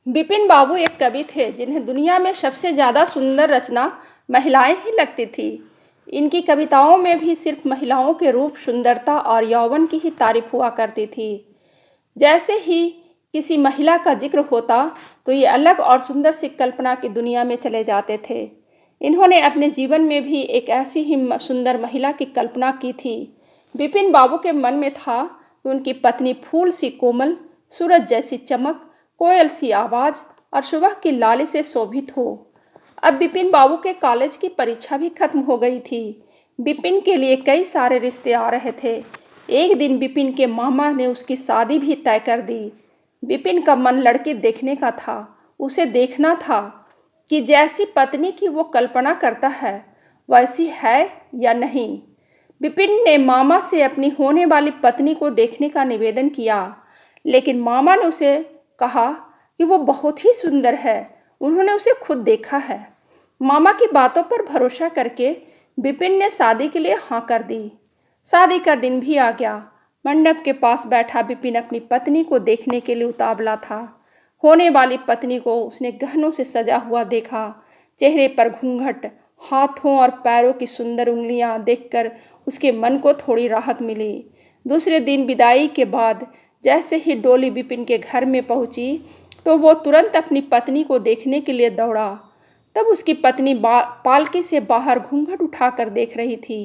बिपिन बाबू एक कवि थे जिन्हें दुनिया में सबसे ज़्यादा सुंदर रचना महिलाएं ही लगती थी। इनकी कविताओं में भी सिर्फ महिलाओं के रूप, सुंदरता और यौवन की ही तारीफ हुआ करती थी। जैसे ही किसी महिला का जिक्र होता तो ये अलग और सुंदर सी कल्पना की दुनिया में चले जाते थे। इन्होंने अपने जीवन में भी एक ऐसी ही सुंदर महिला की कल्पना की थी। बिपिन बाबू के मन में था कि उनकी पत्नी फूल सी कोमल, सूरज जैसी चमक, कोयल सी आवाज़ और सुबह की लाली से शोभित हो। अब बिपिन बाबू के कॉलेज की परीक्षा भी खत्म हो गई थी। बिपिन के लिए कई सारे रिश्ते आ रहे थे। एक दिन बिपिन के मामा ने उसकी शादी भी तय कर दी। बिपिन का मन लड़की देखने का था। उसे देखना था कि जैसी पत्नी की वो कल्पना करता है वैसी है या नहीं। बिपिन ने मामा से अपनी होने वाली पत्नी को देखने का निवेदन किया, लेकिन मामा ने उसे कहा कि वो बहुत ही सुंदर है, उन्होंने उसे खुद देखा है। मामा की बातों पर भरोसा करके बिपिन ने शादी के लिए हाँ कर दी। शादी का दिन भी आ गया। मंडप के पास बैठा बिपिन अपनी पत्नी को देखने के लिए उतावला था। होने वाली पत्नी को उसने गहनों से सजा हुआ देखा। चेहरे पर घूंघट, हाथों और पैरों की सुंदर उंगलियां देखकर उसके मन को थोड़ी राहत मिली। दूसरे दिन विदाई के बाद जैसे ही डोली बिपिन के घर में पहुंची तो वो तुरंत अपनी पत्नी को देखने के लिए दौड़ा। तब उसकी पत्नी पालकी से बाहर घूंघट उठाकर देख रही थी।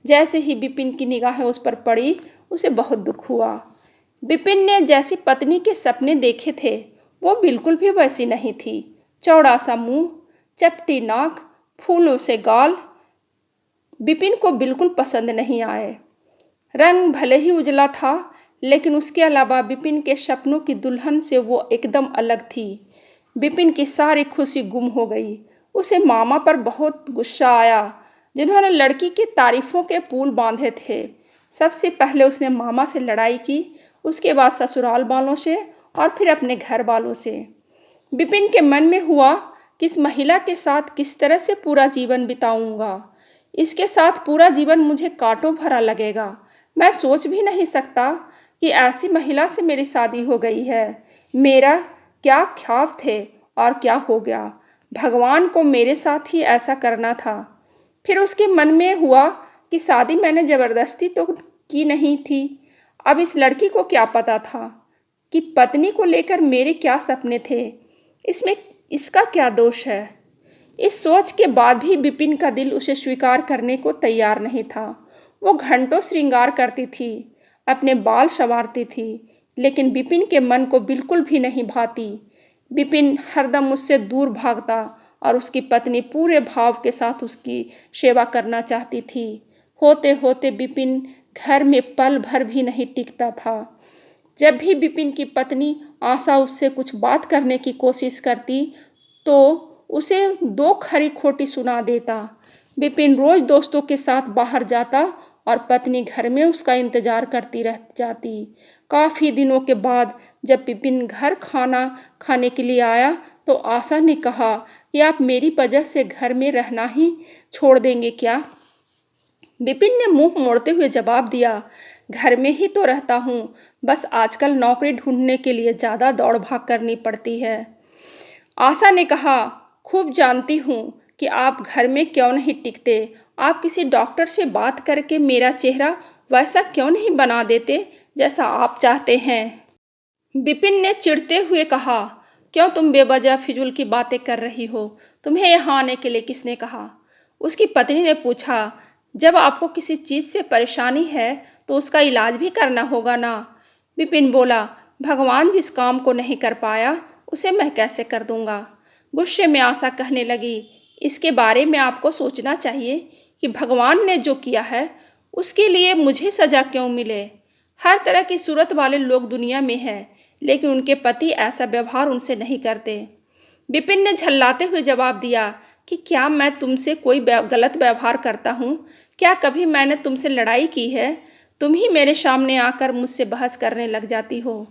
जैसे ही बिपिन की निगाहें उस पर पड़ी उसे बहुत दुख हुआ। बिपिन ने जैसी पत्नी के सपने देखे थे वो बिल्कुल भी वैसी नहीं थी। चौड़ा सा मुंह, चपटी नाक, फूलों से गाल बिपिन को बिल्कुल पसंद नहीं आए। रंग भले ही उजला था, लेकिन उसके अलावा बिपिन के सपनों की दुल्हन से वो एकदम अलग थी। बिपिन की सारी खुशी गुम हो गई। उसे मामा पर बहुत गुस्सा आया, जिन्होंने लड़की की तारीफों के पुल बांधे थे। सबसे पहले उसने मामा से लड़ाई की, उसके बाद ससुराल वालों से और फिर अपने घर वालों से। बिपिन के मन में हुआ कि इस महिला के साथ किस तरह से पूरा जीवन बिताऊंगा। इसके साथ पूरा जीवन मुझे कांटों भरा लगेगा। मैं सोच भी नहीं सकता कि ऐसी महिला से मेरी शादी हो गई है। मेरा क्या ख्वाब थे और क्या हो गया। भगवान को मेरे साथ ही ऐसा करना था। फिर उसके मन में हुआ कि शादी मैंने ज़बरदस्ती तो की नहीं थी। अब इस लड़की को क्या पता था कि पत्नी को लेकर मेरे क्या सपने थे। इसमें इसका क्या दोष है। इस सोच के बाद भी बिपिन का दिल उसे स्वीकार करने को तैयार नहीं था। वो घंटों श्रृंगार करती थी, अपने बाल संवारती थी, लेकिन बिपिन के मन को बिल्कुल भी नहीं भाती। बिपिन हरदम उससे दूर भागता और उसकी पत्नी पूरे भाव के साथ उसकी सेवा करना चाहती थी। होते होते बिपिन घर में पल भर भी नहीं टिकता था। जब भी बिपिन की पत्नी आशा उससे कुछ बात करने की कोशिश करती तो उसे दो खरी खोटी सुना देता। बिपिन रोज दोस्तों के साथ बाहर जाता और पत्नी घर में उसका इंतजार करती रह जाती। काफ़ी दिनों के बाद जब बिपिन घर खाना खाने के लिए आया तो आशा ने कहा कि आप मेरी वजह से घर में रहना ही छोड़ देंगे क्या। बिपिन ने मुंह मोड़ते हुए जवाब दिया, घर में ही तो रहता हूँ, बस आजकल नौकरी ढूंढने के लिए ज़्यादा दौड़ भाग करनी पड़ती है। आशा ने कहा, खूब जानती हूँ कि आप घर में क्यों नहीं टिकते। आप किसी डॉक्टर से बात करके मेरा चेहरा वैसा क्यों नहीं बना देते जैसा आप चाहते हैं। बिपिन ने चिढ़ते हुए कहा, क्यों तुम बेवजह फिजूल की बातें कर रही हो। तुम्हें यहाँ आने के लिए किसने कहा। उसकी पत्नी ने पूछा, जब आपको किसी चीज़ से परेशानी है तो उसका इलाज भी करना होगा ना। बिपिन बोला, भगवान जिस काम को नहीं कर पाया उसे मैं कैसे कर दूंगा। गुस्से में आशा कहने लगी, इसके बारे में आपको सोचना चाहिए कि भगवान ने जो किया है उसके लिए मुझे सज़ा क्यों मिले। हर तरह की सूरत वाले लोग दुनिया में हैं, लेकिन उनके पति ऐसा व्यवहार उनसे नहीं करते। बिपिन ने झल्लाते हुए जवाब दिया कि क्या मैं तुमसे कोई गलत व्यवहार करता हूँ। क्या कभी मैंने तुमसे लड़ाई की है। तुम ही मेरे सामने आकर मुझसे बहस करने लग जाती हो।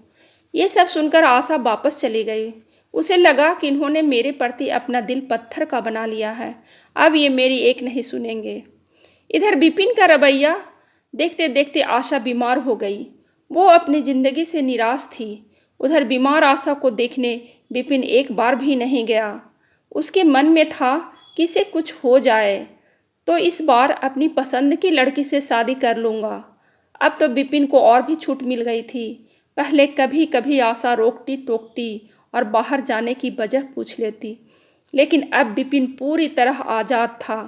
ये सब सुनकर आशा वापस चली गई। उसे लगा कि इन्होंने मेरे प्रति अपना दिल पत्थर का बना लिया है। अब ये मेरी एक नहीं सुनेंगे। इधर बिपिन का रवैया देखते देखते आशा बीमार हो गई। वो अपनी ज़िंदगी से निराश थी। उधर बीमार आशा को देखने विपिन एक बार भी नहीं गया। उसके मन में था कि इसे कुछ हो जाए तो इस बार अपनी पसंद की लड़की से शादी कर लूँगा। अब तो विपिन को और भी छूट मिल गई थी। पहले कभी कभी आशा रोकती टोकती और बाहर जाने की वजह पूछ लेती, लेकिन अब विपिन पूरी तरह आज़ाद था।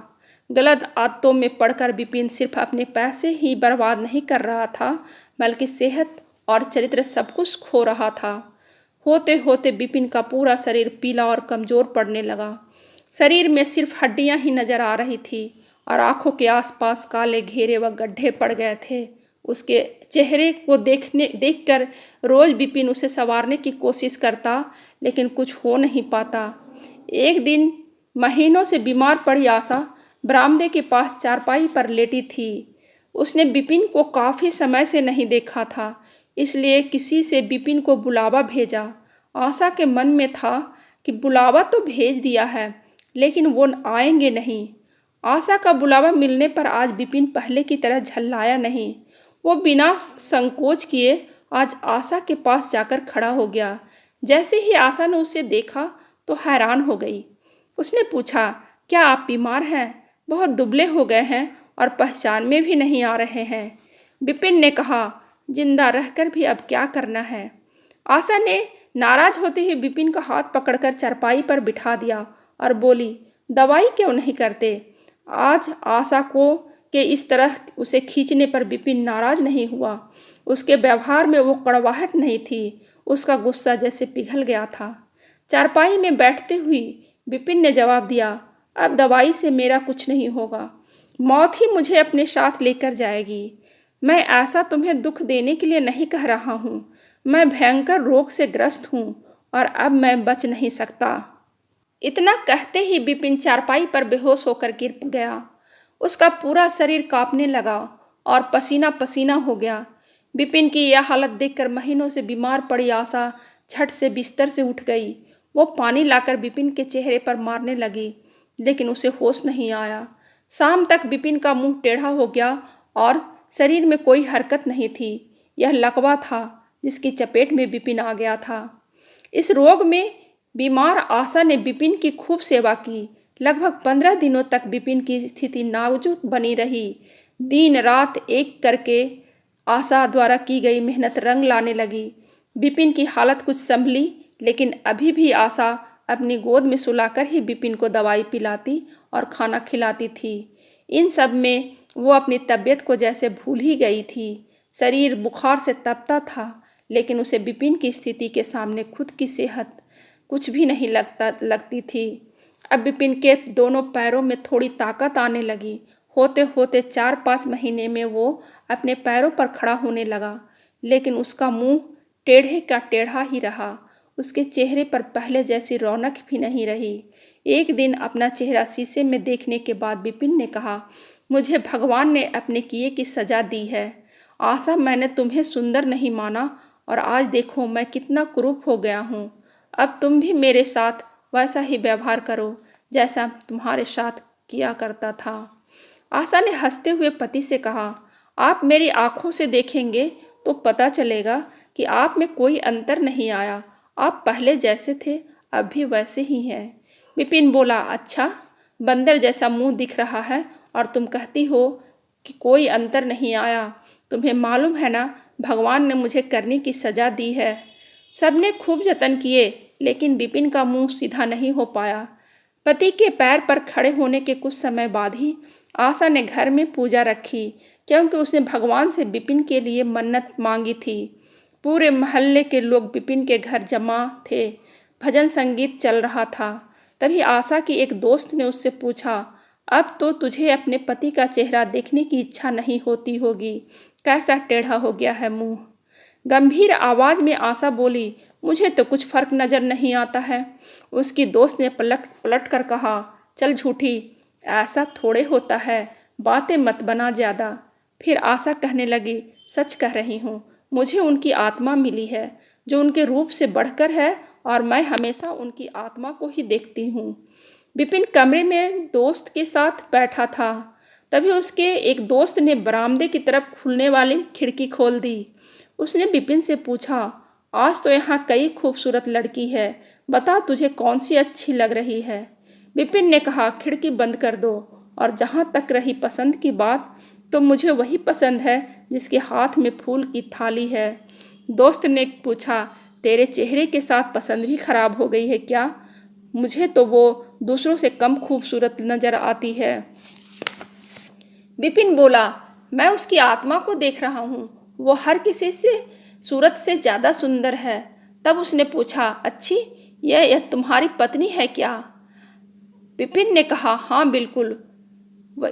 गलत आदतों में पड़कर विपिन सिर्फ अपने पैसे ही बर्बाद नहीं कर रहा था, बल्कि सेहत और चरित्र सब कुछ खो रहा था। होते होते विपिन का पूरा शरीर पीला और कमज़ोर पड़ने लगा। शरीर में सिर्फ हड्डियां ही नजर आ रही थी और आंखों के आसपास काले घेरे व गड्ढे पड़ गए थे। उसके चेहरे को देखकर रोज विपिन उसे संवारने की कोशिश करता, लेकिन कुछ हो नहीं पाता। एक दिन महीनों से बीमार पड़ी आशा बरामदे के पास चारपाई पर लेटी थी। उसने विपिन को काफ़ी समय से नहीं देखा था, इसलिए किसी से विपिन को बुलावा भेजा। आशा के मन में था कि बुलावा तो भेज दिया है, लेकिन वो आएंगे नहीं। आशा का बुलावा मिलने पर आज विपिन पहले की तरह झल्लाया नहीं। वो बिना संकोच किए आज आशा के पास जाकर खड़ा हो गया। जैसे ही आशा ने उसे देखा तो हैरान हो गई। उसने पूछा, क्या आप बीमार हैं? बहुत दुबले हो गए हैं और पहचान में भी नहीं आ रहे हैं। विपिन ने कहा, जिंदा रहकर भी अब क्या करना है। आशा ने नाराज होते हुए विपिन का हाथ पकड़कर चारपाई पर बिठा दिया और बोली, दवाई क्यों नहीं करते? आज आशा को के इस तरह उसे खींचने पर विपिन नाराज नहीं हुआ। उसके व्यवहार में वो कड़वाहट नहीं थी, उसका गुस्सा जैसे पिघल गया था। चारपाई में बैठते हुए विपिन ने जवाब दिया, अब दवाई से मेरा कुछ नहीं होगा। मौत ही मुझे अपने साथ लेकर जाएगी। मैं ऐसा तुम्हें दुख देने के लिए नहीं कह रहा हूँ। मैं भयंकर रोग से ग्रस्त हूँ और अब मैं बच नहीं सकता। इतना कहते ही विपिन चारपाई पर बेहोश होकर गिर गया। उसका पूरा शरीर कांपने लगा और पसीना पसीना हो गया। विपिन की यह हालत देखकर महीनों से बीमार पड़ी आशा झट से बिस्तर से उठ गई। वो पानी लाकर विपिन के चेहरे पर मारने लगी, लेकिन उसे होश नहीं आया। शाम तक विपिन का मुंह टेढ़ा हो गया और शरीर में कोई हरकत नहीं थी। यह लकवा था जिसकी चपेट में विपिन आ गया था। इस रोग में बीमार आशा ने विपिन की खूब सेवा की। लगभग 15 दिनों तक विपिन की स्थिति नाजुक बनी रही। दिन रात एक करके आशा द्वारा की गई मेहनत रंग लाने लगी। विपिन की हालत कुछ संभली, लेकिन अभी भी आशा अपनी गोद में सुलाकर ही विपिन को दवाई पिलाती और खाना खिलाती थी। इन सब में वो अपनी तबीयत को जैसे भूल ही गई थी। शरीर बुखार से तपता था, लेकिन उसे विपिन की स्थिति के सामने खुद की सेहत कुछ भी नहीं लगती थी। अब विपिन के दोनों पैरों में थोड़ी ताकत आने लगी। होते होते 4-5 महीने में वो अपने पैरों पर खड़ा होने लगा, लेकिन उसका मुंह टेढ़े का टेढ़ा ही रहा। उसके चेहरे पर पहले जैसी रौनक भी नहीं रही। एक दिन अपना चेहरा शीशे में देखने के बाद विपिन ने कहा, मुझे भगवान ने अपने किए की सजा दी है। आशा, मैंने तुम्हें सुंदर नहीं माना और आज देखो मैं कितना कुरूप हो गया हूँ। अब तुम भी मेरे साथ वैसा ही व्यवहार करो जैसा तुम्हारे साथ किया करता था। आशा ने हंसते हुए पति से कहा, आप मेरी आंखों से देखेंगे तो पता चलेगा कि आप में कोई अंतर नहीं आया। आप पहले जैसे थे अब भी वैसे ही हैं। विपिन बोला, अच्छा, बंदर जैसा मुंह दिख रहा है और तुम कहती हो कि कोई अंतर नहीं आया। तुम्हें मालूम है ना, भगवान ने मुझे करने की सजा दी है। सबने खूब जतन किए, लेकिन विपिन का मुंह सीधा नहीं हो पाया। पति के पैर पर खड़े होने के कुछ समय बाद ही आशा ने घर में पूजा रखी, क्योंकि उसने भगवान से विपिन के लिए मन्नत मांगी थी। पूरे मोहल्ले के लोग विपिन के घर जमा थे। भजन संगीत चल रहा था। तभी आशा की एक दोस्त ने उससे पूछा, अब तो तुझे अपने पति का चेहरा देखने की इच्छा नहीं होती होगी, कैसा टेढ़ा हो गया है मुंह। गंभीर आवाज में आशा बोली, मुझे तो कुछ फर्क नजर नहीं आता है। उसकी दोस्त ने पलट कर कहा, चल झूठी, ऐसा थोड़े होता है, बातें मत बना ज़्यादा। फिर आशा कहने लगी, सच कह रही हूँ, मुझे उनकी आत्मा मिली है जो उनके रूप से बढ़कर है और मैं हमेशा उनकी आत्मा को ही देखती हूँ। विपिन कमरे में दोस्त के साथ बैठा था। तभी उसके एक दोस्त ने बरामदे की तरफ खुलने वाली खिड़की खोल दी। उसने विपिन से पूछा, आज तो यहाँ कई खूबसूरत लड़की है, बता तुझे कौन सी अच्छी लग रही है। विपिन ने कहा, खिड़की बंद कर दो। और जहाँ तक रही पसंद की बात, तो मुझे वही पसंद है जिसके हाथ में फूल की थाली है। दोस्त ने पूछा, तेरे चेहरे के साथ पसंद भी खराब हो गई है क्या? मुझे तो वो दूसरों से कम खूबसूरत नजर आती है। विपिन बोला, मैं उसकी आत्मा को देख रहा हूँ, वो हर किसी से सूरत से ज़्यादा सुंदर है। तब उसने पूछा, अच्छी, यह तुम्हारी पत्नी है क्या? विपिन ने कहा, हाँ बिल्कुल,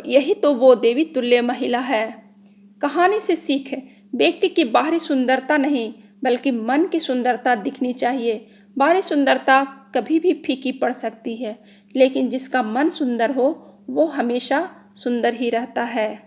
यही तो वो देवी तुल्य महिला है। कहानी से सीख है, व्यक्ति की बाहरी सुंदरता नहीं बल्कि मन की सुंदरता दिखनी चाहिए। बाहरी सुंदरता कभी भी फीकी पड़ सकती है, लेकिन जिसका मन सुंदर हो वो हमेशा सुंदर ही रहता है।